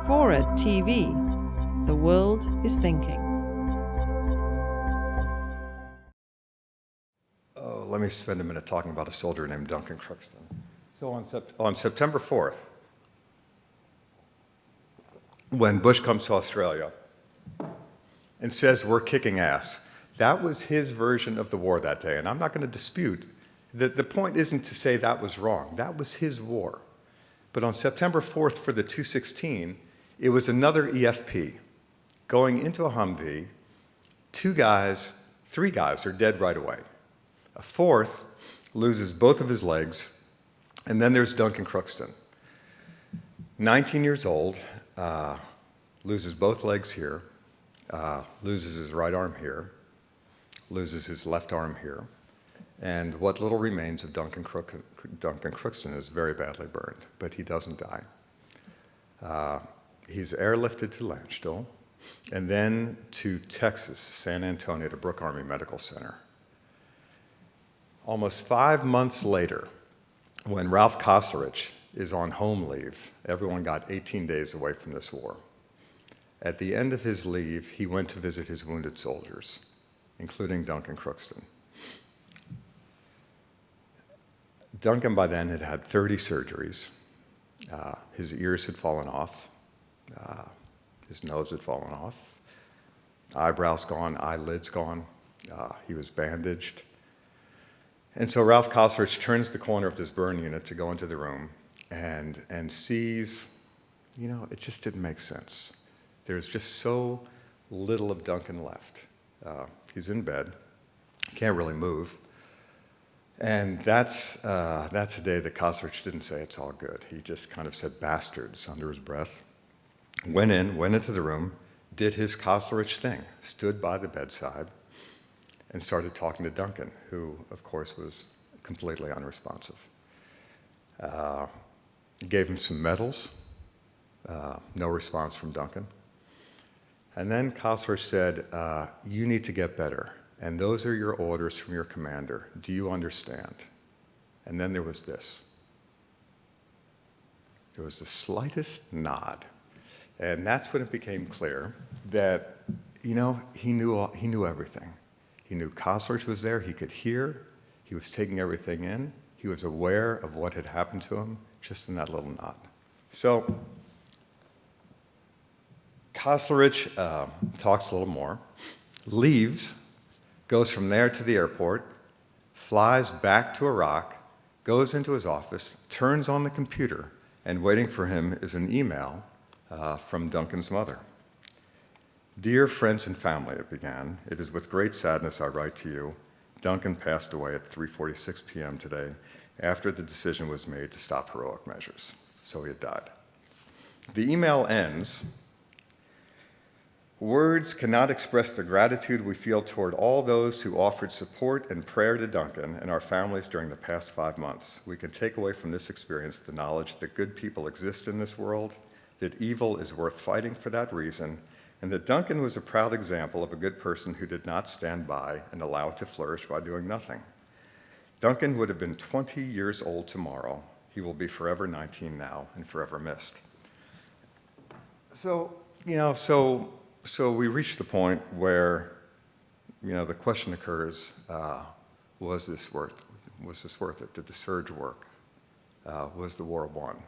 FORA.tv. The world is thinking. Oh, let me spend a minute talking about a soldier named Duncan Crookston. So on September 4th, when Bush comes to Australia and says, "We're kicking ass," that was his version of the war that day. And I'm not going to dispute that the point isn't to say that was wrong. That was his war. But on September 4th for the 216, it was another EFP going into a Humvee. Three guys are dead right away. A fourth loses both of his legs. And then there's Duncan Crookston, 19 years old, loses both legs here, loses his right arm here, loses his left arm here, and what little remains of Duncan Crookston is very badly burned, but he doesn't die. He's airlifted to Lanchville, and then to Texas, San Antonio, to Brooke Army Medical Center. Almost 5 months later, when Ralph Koslerich is on home leave, everyone got 18 days away from this war. At the end of his leave, he went to visit his wounded soldiers, including Duncan Crookston. Duncan by then had had 30 surgeries. His ears had fallen off. His nose had fallen off. Eyebrows gone, eyelids gone. He was bandaged. And so Ralph Koslerich turns the corner of this burn unit to go into the room and sees, it just didn't make sense. There's just so little of Duncan left. He's in bed, can't really move. And that's a day that Koslerich didn't say it's all good. He just kind of said bastards under his breath. Went into the room, did his Koslerich thing, stood by the bedside, and started talking to Duncan, who, of course, was completely unresponsive. Gave him some medals, no response from Duncan. And then Koslerich said, "You need to get better, and those are your orders from your commander. Do you understand?" And then there was this. There was the slightest nod. And that's when it became clear that, he knew everything. He knew Koslerich was there, he could hear, he was taking everything in, he was aware of what had happened to him, just in that little nod. So, Koslerich talks a little more, leaves, goes from there to the airport, flies back to Iraq, goes into his office, turns on the computer, and waiting for him is an email from Duncan's mother. "Dear friends and family," it began, "it is with great sadness I write to you. Duncan passed away at 3:46 p.m. today after the decision was made to stop heroic measures." So he had died. The email ends, "Words cannot express the gratitude we feel toward all those who offered support and prayer to Duncan and our families during the past 5 months. We can take away from this experience the knowledge that good people exist in this world, that evil is worth fighting for that reason, and that Duncan was a proud example of a good person who did not stand by and allow it to flourish by doing nothing. Duncan would have been 20 years old tomorrow. He will be forever 19 now and forever missed." So we reach the point where, the question occurs, was this worth it? Did the surge work? Was the war won?